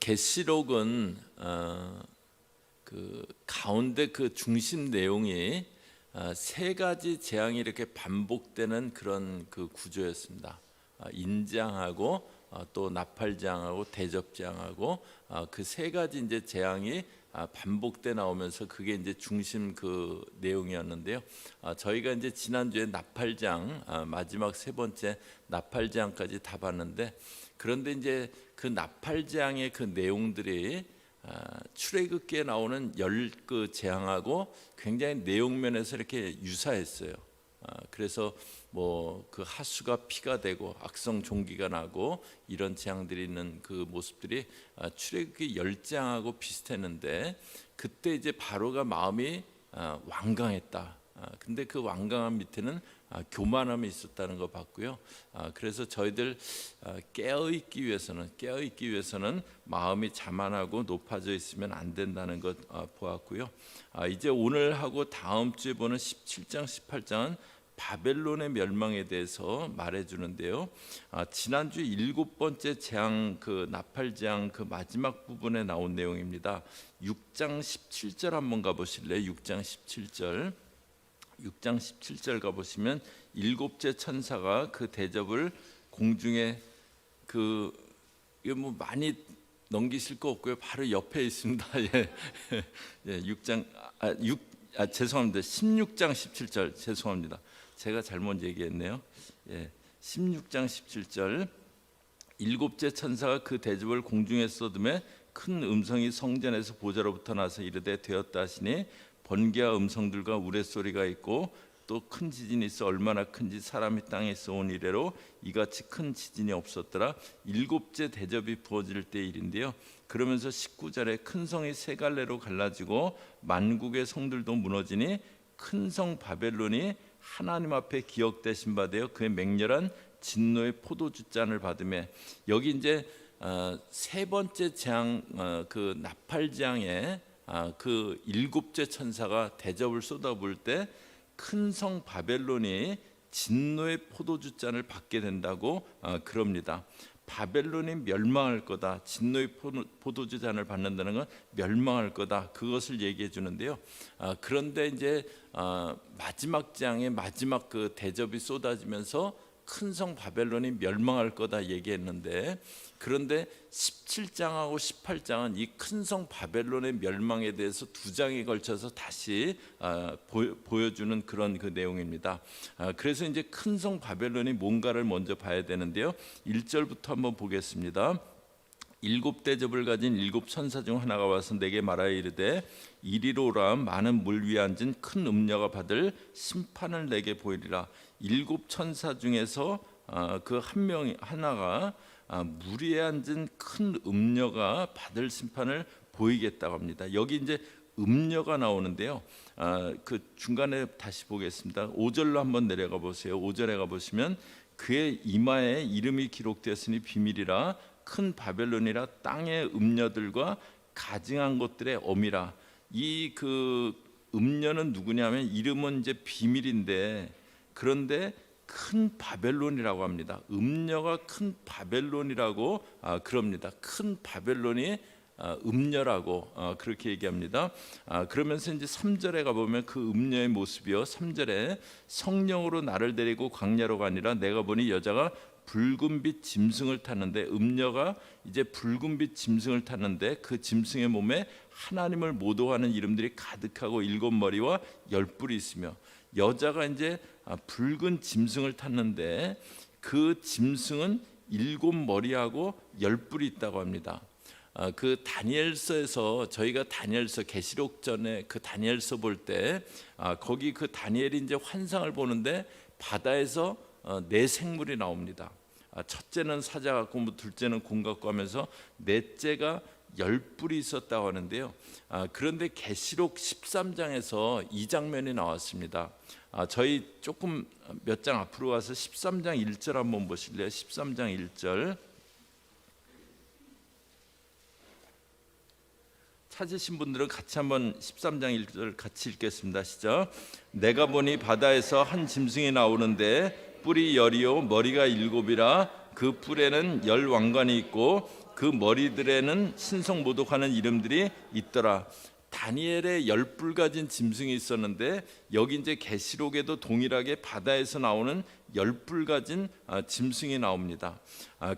계시록은 그 가운데 그 중심 내용이 세 가지 재앙이 이렇게 반복되는 그런 그 구조였습니다. 인장하고 또 나팔장하고 대접장하고 그 세 가지 이제 재앙이 반복돼 나오면서 그게 이제 중심 그 내용이었는데요. 저희가 이제 지난주에 나팔장 마지막 세 번째 나팔장까지 다 봤는데, 그런데 이제 그 나팔장의 그 내용들이 출애굽기에 나오는 열 그 재앙하고 굉장히 내용면에서 이렇게 유사했어요. 그래서 뭐 그 하수가 피가 되고 악성 종기가 나고 이런 재앙들이 있는 그 모습들이 출애굽기 10장하고 비슷했는데, 그때 이제 바로가 마음이 완강했다. 근데 그 완강함 밑에는 교만함이 있었다는 거 봤고요. 그래서 저희들 깨어있기 위해서는 마음이 자만하고 높아져 있으면 안 된다는 것 보았고요. 이제 오늘 하고 다음 주에 보는 17장 18장은 바벨론의 멸망에 대해서 말해주는데요. 지난주 7번째 재앙 그 나팔재앙 그 마지막 부분에 나온 내용입니다. 6장 17절 한번 가보실래요? 6장 17절 가보시면 일곱째 천사가 그 대접을 공중에 이거 뭐 많이 넘기실 거 없고요. 바로 옆에 있습니다. 죄송합니다. 16장 17절 죄송합니다. 제가 잘못 얘기했네요. 16장 17절 일곱째 천사가 그 대접을 공중에 쏟음에 큰 음성이 성전에서 보좌로부터 나서 이르되 되었다 하시니 번개와 음성들과 우레소리가 있고 또 큰 지진이 있어 얼마나 큰지 사람이 땅에서 온 이래로 이같이 큰 지진이 없었더라. 일곱째 대접이 부어질 때 일인데요. 그러면서 19절에 큰 성이 세 갈래로 갈라지고 만국의 성들도 무너지니 큰 성 바벨론이 하나님 앞에 기억되신 바 되어 그의 맹렬한 진노의 포도주 잔을 받으며, 여기 이제 세 번째 재앙 그 나팔 재앙에 그 일곱째 천사가 대접을 쏟아부을 때 큰 성 바벨론이 진노의 포도주 잔을 받게 된다고 그럽니다. 바벨론이 멸망할 거다. 진노의 포도주 잔을 받는다는 건 멸망할 거다. 그것을 얘기해 주는데요. 그런데 이제 마지막 재앙의 마지막 그 대접이 쏟아지면서 큰 성 바벨론이 멸망할 거다 얘기했는데, 그런데 17장하고 18장은 이 큰 성 바벨론의 멸망에 대해서 두 장에 걸쳐서 다시 보여주는 그런 그 내용입니다. 그래서 이제 큰 성 바벨론이 뭔가를 먼저 봐야 되는데요. 1절부터 한번 보겠습니다. 일곱 대접을 가진 일곱 천사 중 하나가 와서 내게 말하여 이르되 이리로 오라. 많은 물 위에 앉은 큰 음녀가 받을 심판을 내게 보이리라. 일곱 천사 중에서 그 하나가 물 위에 앉은 큰 음녀가 받을 심판을 보이겠다고 합니다. 여기 이제 음녀가 나오는데요. 그 중간에 다시 보겠습니다. 5절로 한번 내려가 보세요. 5절에 가보시면 그의 이마에 이름이 기록되었으니 비밀이라 큰 바벨론이라 땅의 음녀들과 가증한 것들의 어미라. 이 그 음녀는 누구냐면 이름은 이제 비밀인데, 그런데 큰 바벨론이라고 합니다. 음녀가 큰 바벨론이라고 그럽니다. 큰 바벨론이 음녀라고 그렇게 얘기합니다. 그러면서 이제 3절에 가보면 그 음녀의 모습이요. 3절에 성령으로 나를 데리고 광야로 가니라. 내가 보니 여자가 붉은빛 짐승을 탔는데, 음녀가 이제 붉은빛 짐승을 탔는데 그 짐승의 몸에 하나님을 모독하는 이름들이 가득하고 7머리와 10뿔이 있으며, 여자가 이제 붉은 짐승을 탔는데 그 짐승은 7머리하고 10뿔이 있다고 합니다. 그 다니엘서에서 저희가 다니엘서 계시록 전에 그 다니엘서 볼 때 거기 그 다니엘이 이제 환상을 보는데 바다에서 네 생물이 나옵니다. 첫째는 사자 같고 뭐 둘째는 곰 같고 하면서 넷째가 10뿔이 있었다고 하는데요. 그런데 계시록 13장에서 이 장면이 나왔습니다. 저희 조금 몇 장 앞으로 가서 13장 1절 한번 보실래요? 13장 1절 찾으신 분들은 같이 한번 13장 1절 같이 읽겠습니다. 시작. 내가 보니 바다에서 한 짐승이 나오는데 뿔이 10이요 머리가 7이라 그 뿔에는 10왕관이 있고 그 머리들에는 신성 모독하는 이름들이 있더라. 다니엘의 10뿔 가진 짐승이 있었는데 여기 이제 계시록에도 동일하게 바다에서 나오는 10뿔 가진 짐승이 나옵니다.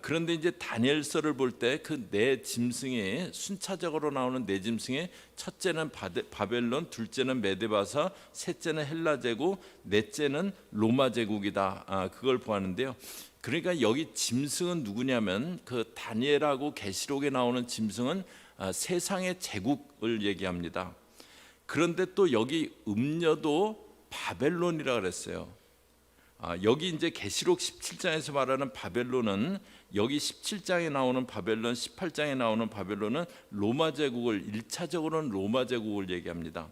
그런데 이제 다니엘서를 볼 때 그 네 짐승이 순차적으로 나오는 네 짐승의 첫째는 바벨론, 둘째는 메데바사, 셋째는 헬라 제국, 넷째는 로마 제국이다. 그걸 보았는데요. 그러니까 여기 짐승은 누구냐면 그 다니엘하고 계시록에 나오는 짐승은 세상의 제국을 얘기합니다. 그런데 또 여기 음녀도 바벨론이라 그랬어요. 여기 이제 계시록 17장에서 말하는 바벨론은 여기 17장에 나오는 바벨론, 18장에 나오는 바벨론은 로마 제국을 1차적으로는 로마 제국을 얘기합니다.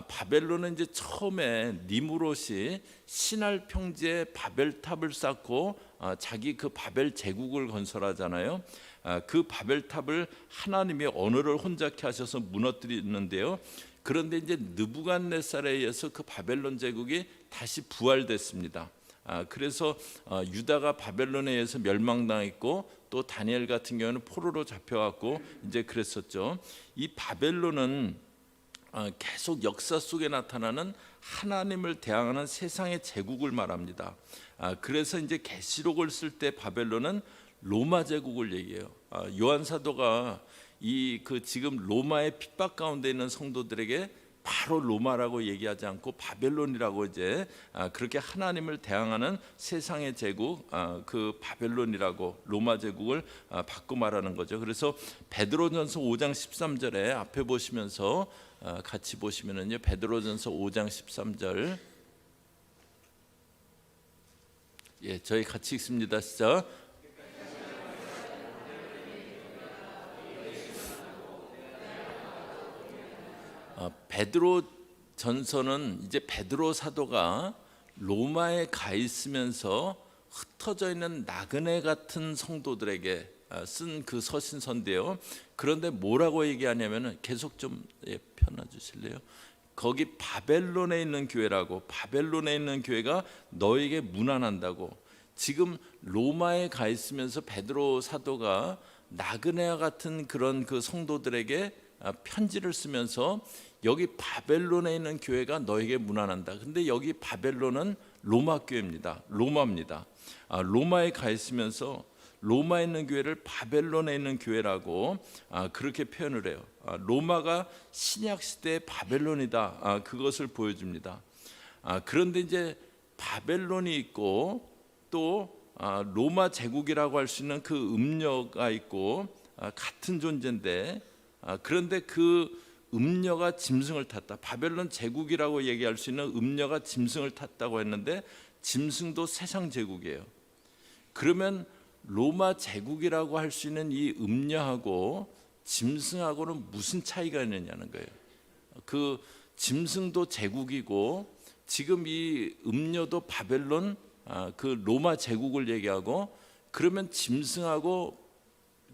바벨론은 이제 처음에 니무롯이 신할 평지에 바벨탑을 쌓고 자기 그 바벨 제국을 건설하잖아요. 그 바벨탑을 하나님이 언어를 혼잡케 하셔서 무너뜨리는데요. 그런데 이제 느부갓네살에 의해서 그 바벨론 제국이 다시 부활됐습니다. 그래서 유다가 바벨론에 의해서 멸망당했고 또 다니엘 같은 경우는 포로로 잡혀갔고 이제 그랬었죠. 이 바벨론은 계속 역사 속에 나타나는 하나님을 대항하는 세상의 제국을 말합니다. 그래서 이제 계시록을 쓸 때 바벨론은 로마 제국을 얘기해요. 요한 사도가 지금 로마의 핍박 가운데 있는 성도들에게 바로 로마라고 얘기하지 않고 바벨론이라고 이제 그렇게 하나님을 대항하는 세상의 제국 그 바벨론이라고 로마 제국을 바꿔 말하는 거죠. 그래서 베드로전서 5장 13절에 앞에 보시면서 같이 보시면은요. 베드로전서 5장 13절. 예, 저희 같이 읽습니다. 시작. 베드로 전서는 이제 베드로 사도가 로마에 가 있으면서 흩어져 있는 나그네 같은 성도들에게 쓴 그 서신서인데요. 그런데 뭐라고 얘기하냐면은 계속 좀 펴놔 주실래요? 거기 바벨론에 있는 교회라고, 바벨론에 있는 교회가 너에게 문안한다고. 지금 로마에 가 있으면서 베드로 사도가 나그네와 같은 그런 그 성도들에게 편지를 쓰면서 여기 바벨론에 있는 교회가 너에게 문안한다. 근데 여기 바벨론은 로마 교회입니다. 로마입니다. 로마에 가 있으면서 로마에 있는 교회를 바벨론에 있는 교회라고 그렇게 표현을 해요. 로마가 신약 시대의 바벨론이다. 그것을 보여줍니다. 그런데 이제 바벨론이 있고 또 로마 제국이라고 할 수 있는 그 음녀가 있고 같은 존재인데 그런데 그 음녀가 짐승을 탔다. 바벨론 제국이라고 얘기할 수 있는 음녀가 짐승을 탔다고 했는데 짐승도 세상 제국이에요. 그러면 로마 제국이라고 할 수 있는 이 음녀하고 짐승하고는 무슨 차이가 있느냐는 거예요. 그 짐승도 제국이고 지금 이 음녀도 바벨론 그 로마 제국을 얘기하고 그러면 짐승하고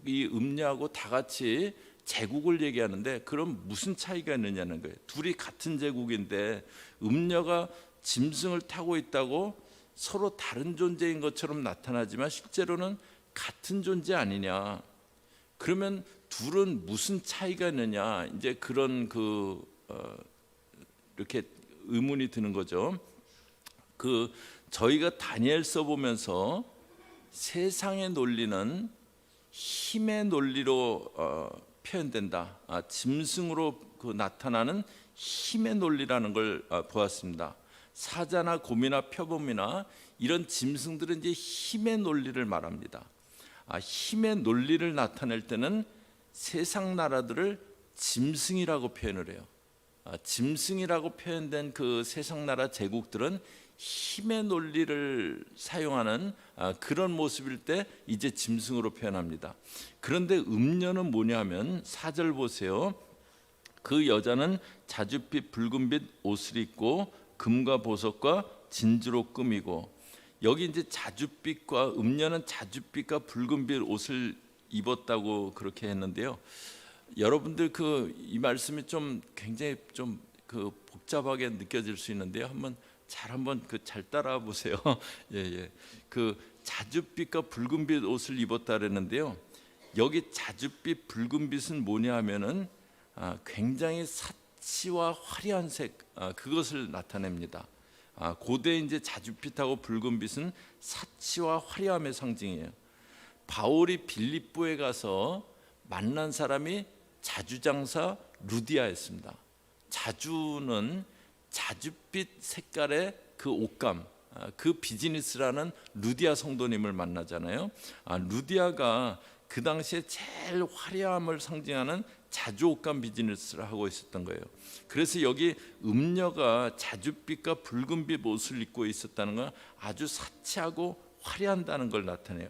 이 음녀하고 다 같이 제국을 얘기하는데 그럼 무슨 차이가 있느냐는 거예요. 둘이 같은 제국인데 음녀가 짐승을 타고 있다고 서로 다른 존재인 것처럼 나타나지만 실제로는 같은 존재 아니냐. 그러면 둘은 무슨 차이가 있느냐. 이제 그런 이렇게 의문이 드는 거죠. 저희가 다니엘서 보면서 세상의 논리는 힘의 논리로 표현된다. 짐승으로 나타나는 힘의 논리라는 걸 보았습니다. 사자나 곰이나 표범이나 이런 짐승들은 이제 힘의 논리를 말합니다. 힘의 논리를 나타낼 때는 세상 나라들을 짐승이라고 표현을 해요. 짐승이라고 표현된 그 세상 나라 제국들은 힘의 논리를 사용하는 그런 모습일 때 이제 짐승으로 표현합니다. 그런데 음녀는 뭐냐면 4절 보세요. 그 여자는 자줏빛 붉은빛 옷을 입고 금과 보석과 진주로 꾸미고 여기 이제 자줏빛과 음녀는 자줏빛과 붉은빛 옷을 입었다고 그렇게 했는데요. 여러분들 이 말씀이 좀 굉장히 좀 복잡하게 느껴질 수 있는데요. 한번 잘 따라와 보세요. 예. 그 자줏빛과 붉은빛 옷을 입었다 그랬는데요. 여기 자줏빛 붉은 빛은 뭐냐 하면은 굉장히 사치와 화려한 색, 그것을 나타냅니다. 고대 이제 자줏빛하고 붉은 빛은 사치와 화려함의 상징이에요. 바울이 빌립보에 가서 만난 사람이 자주장사 루디아였습니다. 자주는 자줏빛 색깔의 그 옷감, 그 비즈니스라는 루디아 성도님을 만나잖아요. 루디아가 그 당시에 제일 화려함을 상징하는 자주 옷감 비즈니스를 하고 있었던 거예요. 그래서 여기 음녀가 자줏빛과 붉은빛 옷을 입고 있었다는 건 아주 사치하고 화려한다는 걸 나타내요.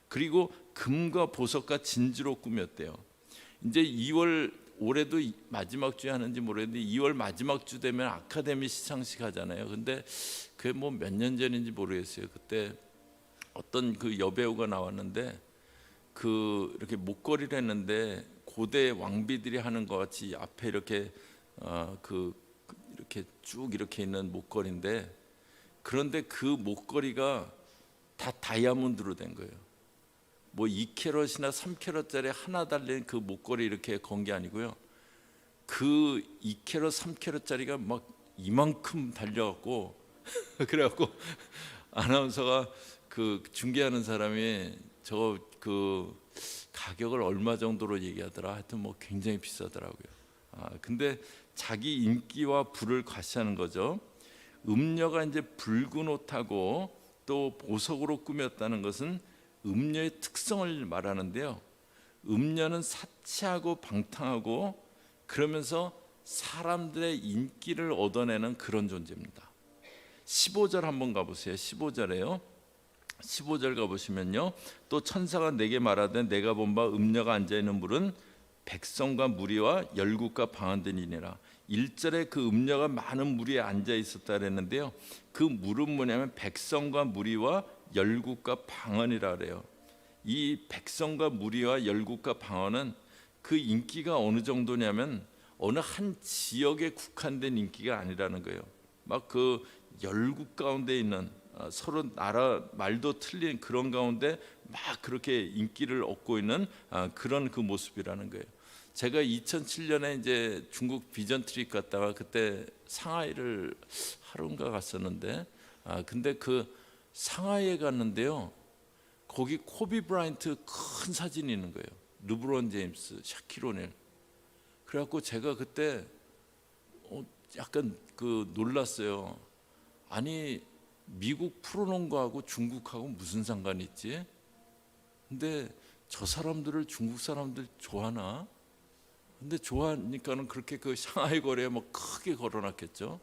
그리고 금과 보석과 진주로 꾸몄대요. 이제 2월 올해도 마지막 주에 하는지 모르겠는데 2월 마지막 주 되면 아카데미 시상식 하잖아요. 근데 그게 뭐 몇 년 전인지 모르겠어요. 그때 어떤 그 여배우가 나왔는데 그 이렇게 목걸이를 했는데 고대 왕비들이 하는 것 같이 앞에 이렇게 이렇게 쭉 이렇게 있는 목걸이인데, 그런데 그 목걸이가 다 다이아몬드로 된 거예요. 뭐 2캐럿이나 3캐럿짜리 하나 달린 그 목걸이 이렇게 건 게 아니고요. 그 2캐럿, 3캐럿짜리가 막 이만큼 달려갖고 그래갖고 아나운서가 그 중계하는 사람이 저 그 가격을 얼마 정도로 얘기하더라. 하여튼 뭐 굉장히 비싸더라고요. 근데 자기 인기와 부를 과시하는 거죠. 음녀가 이제 붉은 옷하고 또 보석으로 꾸몄다는 것은 음녀의 특성을 말하는데요. 음녀는 사치하고 방탕하고 그러면서 사람들의 인기를 얻어내는 그런 존재입니다. 15절 한번 가보세요. 15절에요. 15절 가보시면요, 또 천사가 내게 말하되 내가 본 바 음녀가 앉아있는 물은 백성과 무리와 열국과 방언들이니라. 1절에 그 음녀가 많은 무리에 앉아 있었다 그랬는데요, 그 물은 뭐냐면 백성과 무리와 열국과 방언이라 그래요. 이 백성과 무리와 열국과 방언은 그 인기가 어느 정도냐면 어느 한 지역에 국한된 인기가 아니라는 거예요. 막 그 열국 가운데 있는 서로 나라 말도 틀린 그런 가운데 막 그렇게 인기를 얻고 있는 그런 그 모습이라는 거예요. 제가 2007년에 이제 중국 비전 트립 갔다가 그때 상하이를 하루인가 갔었는데, 근데 그 상하이에 갔는데요, 거기 코비 브라이언트 큰 사진이 있는 거예요. 르브론 제임스, 샤킬 오닐. 그래갖고 제가 그때 약간 그 놀랐어요. 아니 미국 프로농구하고 중국하고 무슨 상관이 있지? 근데 저 사람들을 중국 사람들 좋아하나? 근데 좋아하니까는 그렇게 그 상하이 거리에 막 크게 걸어놨겠죠.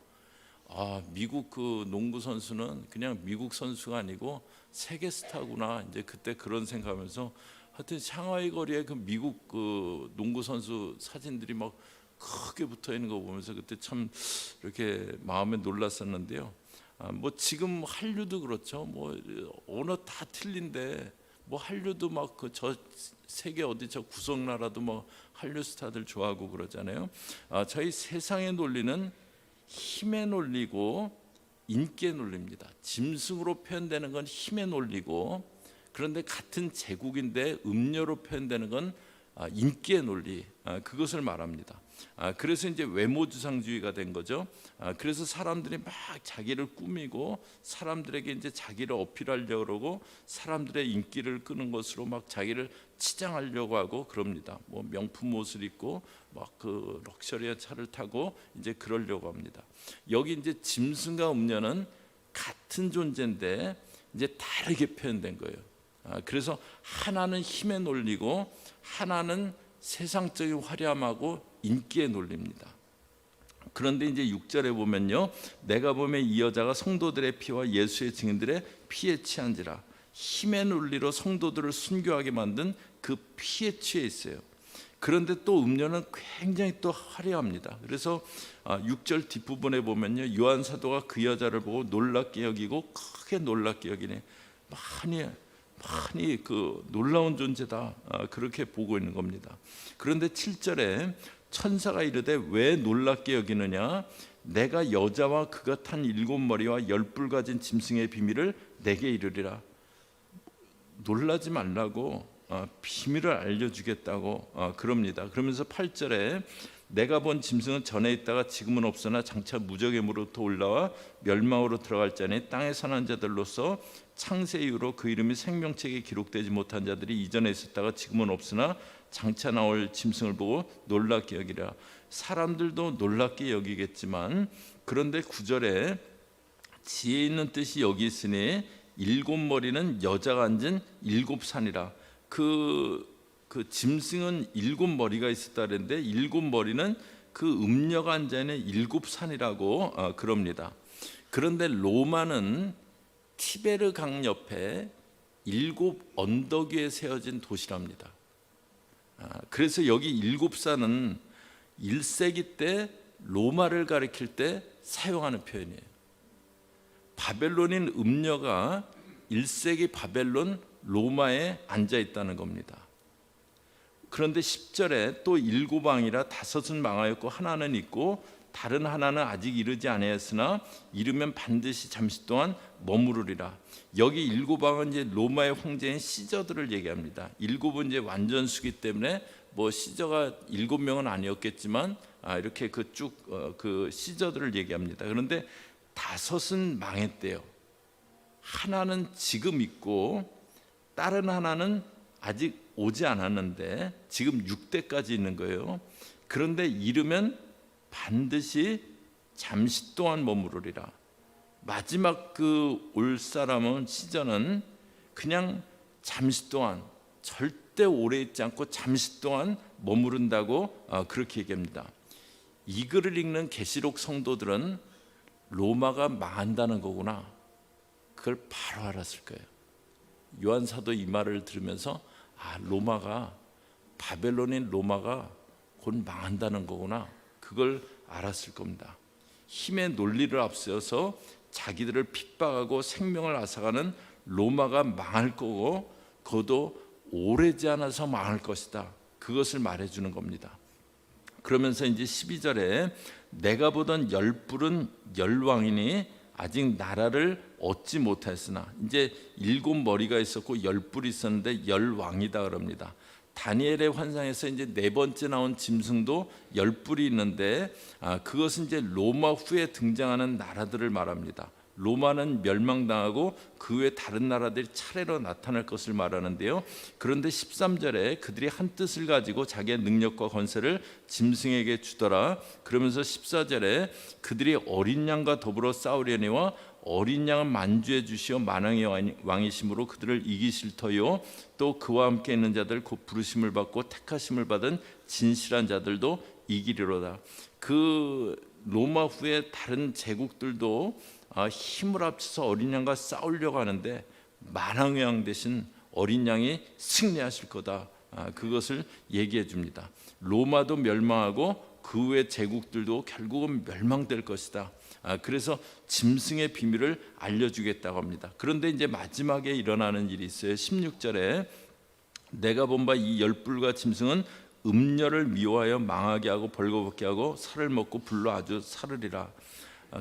미국 그 농구 선수는 그냥 미국 선수가 아니고 세계 스타구나. 이제 그때 그런 생각하면서 하여튼 상하이 거리에 그 미국 그 농구 선수 사진들이 막 크게 붙어 있는 거 보면서 그때 참 이렇게 마음에 놀랐었는데요. 뭐 지금 한류도 그렇죠. 뭐 언어 다 틀린데 뭐 한류도 막 그 저 세계 어디 저 구석 나라도 뭐 한류 스타들 좋아하고 그러잖아요. 저희 세상의 논리는 힘의 논리고 인기의 논리입니다. 짐승으로 표현되는 건 힘의 논리고, 그런데 같은 제국인데 음료로 표현되는 건 인기의 논리, 그것을 말합니다. 그래서 이제 외모주상주의가 된 거죠. 그래서 사람들이 막 자기를 꾸미고 사람들에게 이제 자기를 어필하려고 그러고 사람들의 인기를 끄는 것으로 막 자기를 치장하려고 하고 그럽니다. 뭐 명품 옷을 입고 막 그 럭셔리한 차를 타고 이제 그러려고 합니다. 여기 이제 짐승과 음녀는 같은 존재인데 이제 다르게 표현된 거예요. 그래서 하나는 힘의 논리고 하나는 세상적인 화려함하고 인기의 논리입니다. 그런데 이제 6절에 보면요, 내가 보면 이 여자가 성도들의 피와 예수의 증인들의 피에 취한지라. 힘의 논리로 성도들을 순교하게 만든 그 피에 취해 있어요. 그런데 또 음료는 굉장히 또 화려합니다. 그래서 6절 뒷부분에 보면요, 요한 사도가 그 여자를 보고 놀랍게 여기고 크게 놀랍게 여기네. 많이 그 놀라운 존재다, 그렇게 보고 있는 겁니다. 그런데 7절에 천사가 이르되 왜 놀랍게 여기느냐, 내가 여자와 그가 탄 7머리와 10뿔 가진 짐승의 비밀을 내게 이르리라. 놀라지 말라고, 비밀을 알려주겠다고 그럽니다. 그러면서 8절에 내가 본 짐승은 전에 있다가 지금은 없으나 장차 무적임으로부터 올라와 멸망으로 들어갈 자니 땅에 사는 자들로서 창세 이후로 그 이름이 생명책에 기록되지 못한 자들이 이전에 있었다가 지금은 없으나 장차 나올 짐승을 보고 놀랍게 여기라. 사람들도 놀랍게 여기겠지만, 그런데 9절에 지혜 있는 뜻이 여기 있으니 일곱 머리는 여자가 앉은 일곱 산이라. 그 짐승은 일곱 머리가 있었다 그랬는데 일곱 머리는 그 음녀가 앉아 있는 일곱 산이라고 그럽니다. 그런데 로마는 티베르 강 옆에 일곱 언덕 위에 세워진 도시랍니다. 그래서 여기 일곱 산은 1세기 때 로마를 가리킬 때 사용하는 표현이에요. 바벨론인 음녀가 1세기 바벨론 로마에 앉아 있다는 겁니다. 그런데 10절에 또 일곱 왕이라 다섯은 망하였고 하나는 있고 다른 하나는 아직 이르지 아니하였으나 이르면 반드시 잠시 동안 머무르리라. 여기 일곱 왕은 이제 로마의 황제인 시저들을 얘기합니다. 일곱은 이제 완전수기 때문에 뭐 시저가 7명은 아니었겠지만 이렇게 그 시저들을 얘기합니다. 그런데 다섯은 망했대요. 하나는 지금 있고 다른 하나는 아직 오지 않았는데 지금 6대까지 있는 거예요. 그런데 이르면 반드시 잠시 동안 머무르리라. 마지막 그 올 사람은 시저는 그냥 잠시 동안, 절대 오래 있지 않고 잠시 동안 머무른다고 그렇게 얘기합니다. 이 글을 읽는 계시록 성도들은 로마가 망한다는 거구나, 그걸 바로 알았을 거예요. 요한 사도 이 말을 들으면서 로마가, 바벨론인 로마가 곧 망한다는 거구나, 그걸 알았을 겁니다. 힘의 논리를 앞세워서 자기들을 핍박하고 생명을 앗아가는 로마가 망할 거고 그것도 오래지 않아서 망할 것이다, 그것을 말해주는 겁니다. 그러면서 이제 12절에 내가 보던 열뿔은 열왕이니 아직 나라를 얻지 못하였으나, 이제 일곱 머리가 있었고 열뿔이 있었는데 열왕이다 그럽니다. 다니엘의 환상에서 이제 네 번째 나온 짐승도 열뿔이 있는데 그것은 이제 로마 후에 등장하는 나라들을 말합니다. 로마는 멸망당하고 그 외 다른 나라들이 차례로 나타날 것을 말하는데요. 그런데 13절에 그들이 한 뜻을 가지고 자기의 능력과 권세를 짐승에게 주더라. 그러면서 14절에 그들이 어린 양과 더불어 싸우려니와 어린 양은 만주해 주시어 만왕의 왕이심으로 그들을 이기실 터요, 또 그와 함께 있는 자들 곧 부르심을 받고 택하심을 받은 진실한 자들도 이기리로다. 그 로마 후에 다른 제국들도 힘을 합쳐서 어린 양과 싸우려고 하는데 만왕의 왕 대신 어린 양이 승리하실 거다, 그것을 얘기해 줍니다. 로마도 멸망하고 그 외 제국들도 결국은 멸망될 것이다. 그래서 짐승의 비밀을 알려주겠다고 합니다. 그런데 이제 마지막에 일어나는 일이 있어요. 16절에 내가 본 바 이 열뿔과 짐승은 음녀를 미워하여 망하게 하고 벌거벗게 하고 살을 먹고 불로 아주 살으리라.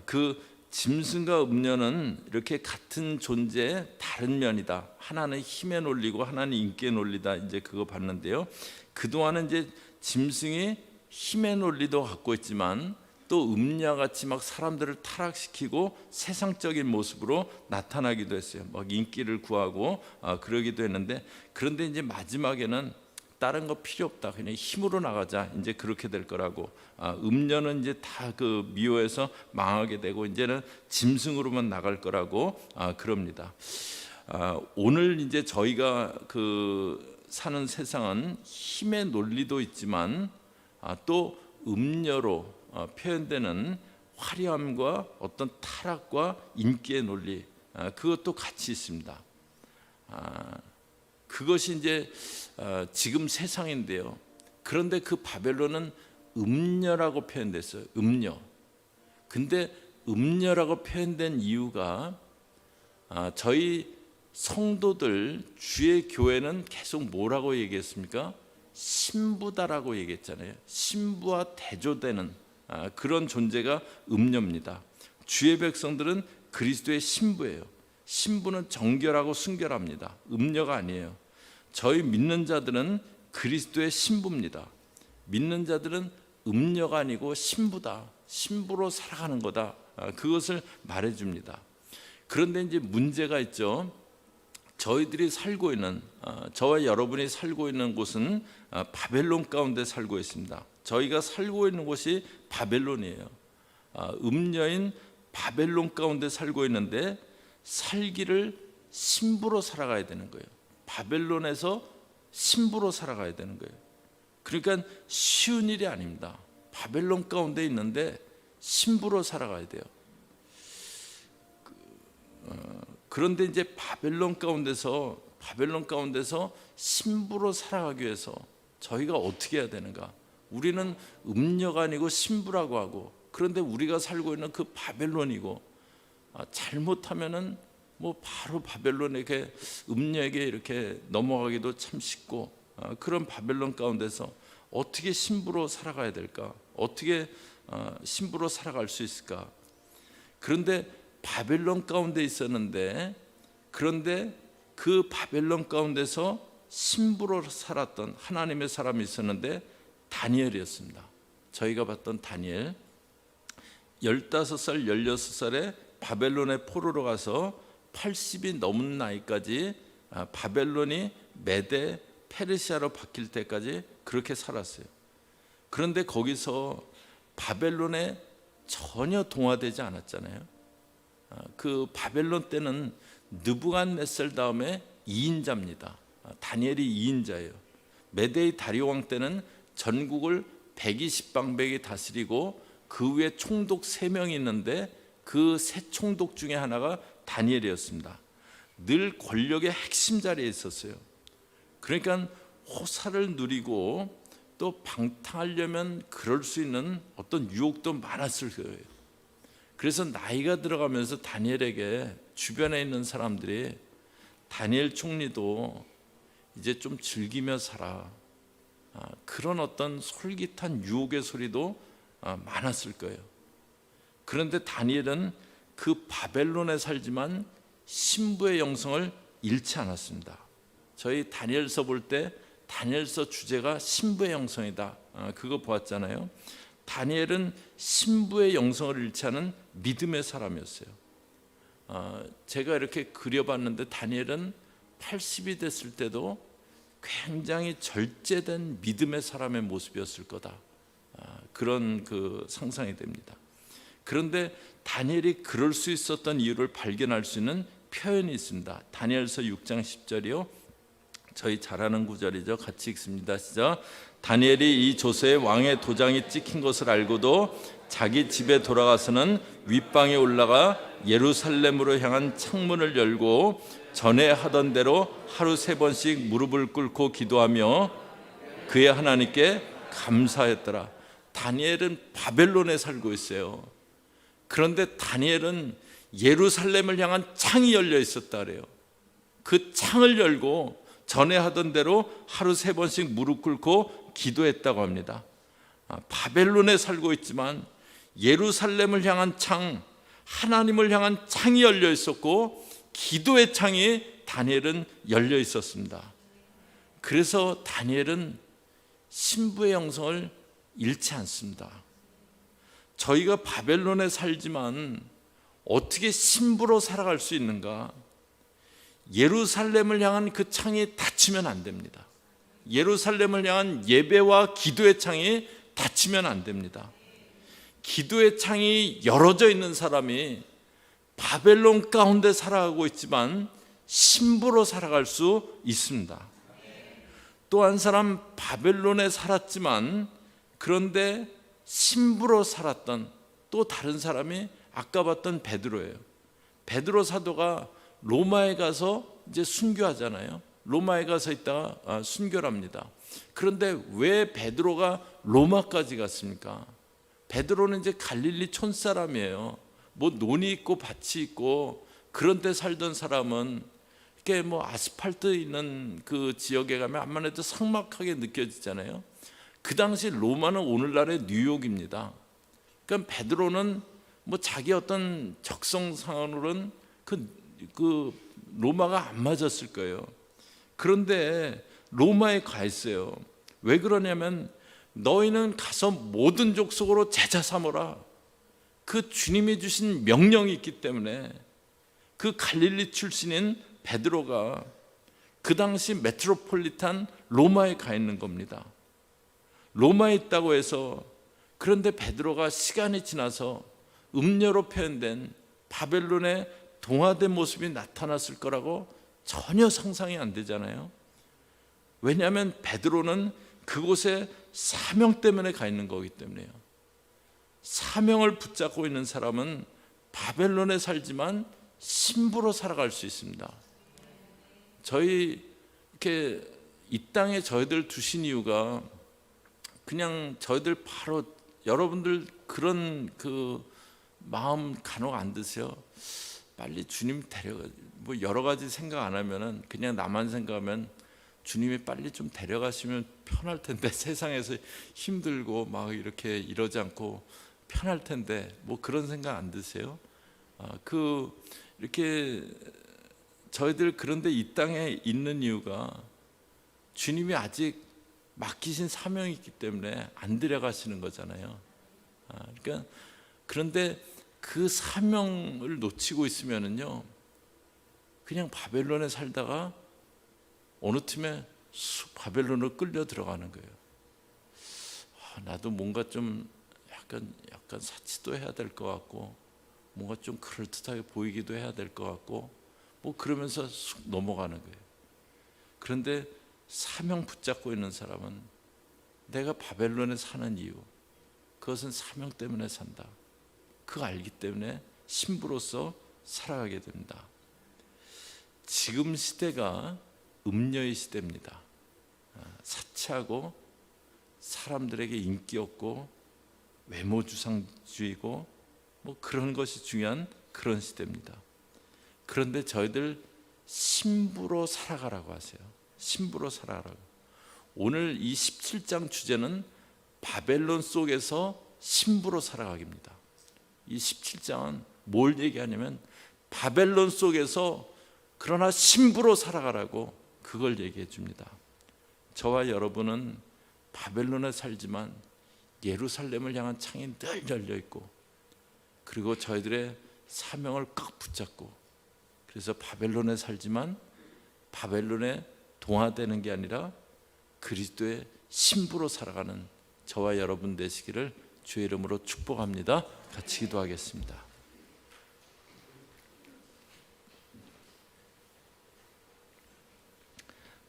그 짐승과 음녀는 이렇게 같은 존재의 다른 면이다. 하나는 힘의 논리고 하나는 인기의 논리다. 이제 그거 봤는데요. 그동안은 이제 짐승이 힘의 논리도 갖고 있지만 또 음녀같이 막 사람들을 타락시키고 세상적인 모습으로 나타나기도 했어요. 막 인기를 구하고 그러기도 했는데, 그런데 이제 마지막에는 다른 거 필요 없다, 그냥 힘으로 나가자, 이제 그렇게 될 거라고. 음녀는 이제 다 그 미워해서 망하게 되고 이제는 짐승으로만 나갈 거라고 그럽니다. 오늘 이제 저희가 그 사는 세상은 힘의 논리도 있지만 또 음녀로 표현되는 화려함과 어떤 타락과 인기의 논리, 그것도 같이 있습니다. 그것이 이제 지금 세상인데요. 그런데 그 바벨론은 음녀라고 표현됐어요. 음녀. 근데 음녀라고 표현된 이유가 저희 성도들, 주의 교회는 계속 뭐라고 얘기했습니까? 신부다라고 얘기했잖아요. 신부와 대조되는 그런 존재가 음녀입니다. 주의 백성들은 그리스도의 신부예요. 신부는 정결하고 순결합니다. 음녀가 아니에요. 저희 믿는 자들은 그리스도의 신부입니다. 믿는 자들은 음녀가 아니고 신부다. 신부로 살아가는 거다. 그것을 말해줍니다. 그런데 이제 문제가 있죠. 저희들이 살고 있는, 저와 여러분이 살고 있는 곳은 바벨론 가운데 살고 있습니다. 저희가 살고 있는 곳이 바벨론이에요. 음녀인 바벨론 가운데 살고 있는데 살기를 신부로 살아가야 되는 거예요. 바벨론에서 신부로 살아가야 되는 거예요. 그러니까 쉬운 일이 아닙니다. 바벨론 가운데 있는데 신부로 살아가야 돼요. 그런데 이제 바벨론 가운데서 신부로 살아가기 위해서 저희가 어떻게 해야 되는가? 우리는 음녀가 아니고 신부라고 하고, 그런데 우리가 살고 있는 그 바벨론이고, 잘못하면은 뭐 바로 바벨론에게, 음녀에게 이렇게 넘어가기도 참 쉽고, 그런 바벨론 가운데서 어떻게 신부로 살아가야 될까? 어떻게 신부로 살아갈 수 있을까? 그런데 바벨론 가운데 있었는데, 그런데 그 바벨론 가운데서 신부로 살았던 하나님의 사람이 있었는데 다니엘이었습니다. 저희가 봤던 다니엘, 15살, 16살에 바벨론의 포로로 가서 80이 넘은 나이까지 바벨론이 메대, 페르시아로 바뀔 때까지 그렇게 살았어요. 그런데 거기서 바벨론에 전혀 동화되지 않았잖아요. 그 바벨론 때는 느부갓네살 다음에 2인자입니다. 다니엘이 2인자예요. 메데의 다리오 왕 때는 전국을 120방백이 다스리고 그 위에 총독 3명이 있는데 그 세 총독 중에 하나가 다니엘이었습니다. 늘 권력의 핵심 자리에 있었어요. 그러니까 호사를 누리고 또 방탕하려면 그럴 수 있는 어떤 유혹도 많았을 거예요. 그래서 나이가 들어가면서 다니엘에게 주변에 있는 사람들이 다니엘 총리도 이제 좀 즐기며 살아, 그런 어떤 솔깃한 유혹의 소리도 많았을 거예요. 그런데 다니엘은 그 바벨론에 살지만 신부의 영성을 잃지 않았습니다. 저희 다니엘서 볼 때 다니엘서 주제가 신부의 영성이다, 그거 보았잖아요. 다니엘은 신부의 영성을 잃지 않은 믿음의 사람이었어요. 제가 이렇게 그려봤는데 다니엘은 80이 됐을 때도 굉장히 절제된 믿음의 사람의 모습이었을 거다, 그런 그 상상이 됩니다. 그런데 다니엘이 그럴 수 있었던 이유를 발견할 수 있는 표현이 있습니다. 다니엘서 6장 10절이요. 저희 잘 아는 구절이죠. 같이 읽습니다. 시작. 다니엘이 이 조서에 왕의 도장이 찍힌 것을 알고도 자기 집에 돌아가서는 윗방에 올라가 예루살렘으로 향한 창문을 열고 전에 하던 대로 하루 3번씩 무릎을 꿇고 기도하며 그의 하나님께 감사했더라. 다니엘은 바벨론에 살고 있어요. 그런데 다니엘은 예루살렘을 향한 창이 열려 있었다 그래요. 그 창을 열고 전에 하던 대로 하루 3번씩 무릎 꿇고 기도했다고 합니다. 바벨론에 살고 있지만 예루살렘을 향한 창, 하나님을 향한 창이 열려 있었고 기도의 창이 다니엘은 열려 있었습니다. 그래서 다니엘은 신부의 영성을 잃지 않습니다. 저희가 바벨론에 살지만 어떻게 신부로 살아갈 수 있는가? 예루살렘을 향한 그 창이 닫히면 안 됩니다. 예루살렘을 향한 예배와 기도의 창이 닫히면 안 됩니다. 기도의 창이 열어져 있는 사람이 바벨론 가운데 살아가고 있지만 신부로 살아갈 수 있습니다. 또 한 사람 바벨론에 살았지만 그런데 신부로 살았던 또 다른 사람이 아까 봤던 베드로예요. 베드로 사도가 로마에 가서 이제 순교하잖아요. 로마에 가서 있다가 순교를 합니다. 그런데 왜 베드로가 로마까지 갔습니까? 베드로는 이제 갈릴리 촌사람이에요. 뭐 논이 있고 밭이 있고 그런 데 살던 사람은 이렇게 뭐 아스팔트 있는 그 지역에 가면 암만 해도 삭막하게 느껴지잖아요. 그 당시 로마는 오늘날의 뉴욕입니다. 그러니까 베드로는 뭐 자기 어떤 적성상으로는 그 로마가 안 맞았을 거예요. 그런데 로마에 가 있어요. 왜 그러냐면 너희는 가서 모든 족속으로 제자 삼으라. 그 주님이 주신 명령이 있기 때문에 그 갈릴리 출신인 베드로가 그 당시 메트로폴리탄 로마에 가 있는 겁니다. 로마에 있다고 해서, 그런데 베드로가 시간이 지나서 음녀로 표현된 바벨론의 동화된 모습이 나타났을 거라고 전혀 상상이 안 되잖아요. 왜냐하면 베드로는 그곳에 사명 때문에 가 있는 거기 때문에요. 사명을 붙잡고 있는 사람은 바벨론에 살지만 신부로 살아갈 수 있습니다. 저희 이렇게 이 땅에 저희들 두신 이유가 그냥 저희들 바로, 여러분들 그런 그 마음 간혹 안 드세요? 빨리 주님 데려가, 뭐 여러 가지 생각 안 하면은 그냥 나만 생각하면 주님이 빨리 좀 데려가시면 편할 텐데, 세상에서 힘들고 막 이렇게 이러지 않고 편할 텐데, 뭐 그런 생각 안 드세요? 이렇게 저희들 그런데 이 땅에 있는 이유가 주님이 아직 맡기신 사명이 있기 때문에 안 데려가시는 거잖아요. 그러니까 그런데 그 사명을 놓치고 있으면은요, 그냥 바벨론에 살다가 어느 틈에 바벨론으로 끌려 들어가는 거예요. 나도 뭔가 좀 약간 사치도 해야 될 것 같고, 뭔가 좀 그럴듯하게 보이기도 해야 될 것 같고, 뭐 그러면서 쑥 넘어가는 거예요. 그런데 사명 붙잡고 있는 사람은 내가 바벨론에 사는 이유, 그것은 사명 때문에 산다. 그거 알기 때문에 신부로서 살아가게 됩니다. 지금 시대가 음녀의 시대입니다. 사치하고 사람들에게 인기 없고 외모주상주의고 뭐 그런 것이 중요한 그런 시대입니다. 그런데 저희들 신부로 살아가라고 하세요. 신부로 살아가라고. 오늘 이 17장 주제는 바벨론 속에서 신부로 살아가기입니다. 이 17장은 뭘 얘기하냐면 바벨론 속에서 그러나 신부로 살아가라고 그걸 얘기해 줍니다. 저와 여러분은 바벨론에 살지만 예루살렘을 향한 창이 늘 열려 있고, 그리고 저희들의 사명을 꽉 붙잡고, 그래서 바벨론에 살지만 바벨론에 동화되는 게 아니라 그리스도의 신부로 살아가는 저와 여러분 되시기를 주의 이름으로 축복합니다. 같이 기도하겠습니다.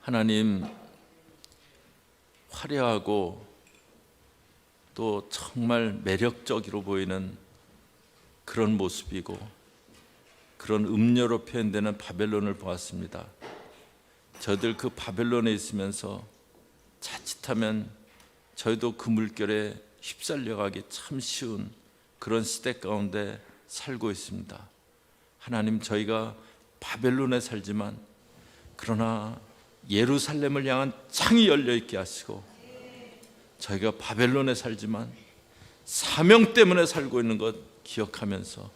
하나님, 화려하고 또 정말 매력적으로 보이는 그런 모습이고, 그런 음녀로 표현되는 바벨론을 보았습니다. 저희들 그 바벨론에 있으면서 자칫하면 저희도 그 물결에 휩쓸려가기 참 쉬운 그런 시대 가운데 살고 있습니다. 하나님, 저희가 바벨론에 살지만 그러나 예루살렘을 향한 창이 열려 있게 하시고, 저희가 바벨론에 살지만 사명 때문에 살고 있는 것 기억하면서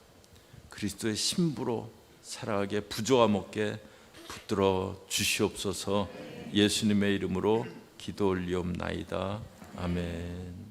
그리스도의 신부로 살아가게 부조와 먹게 붙들어 주시옵소서. 예수님의 이름으로 기도 올리옵나이다. 아멘.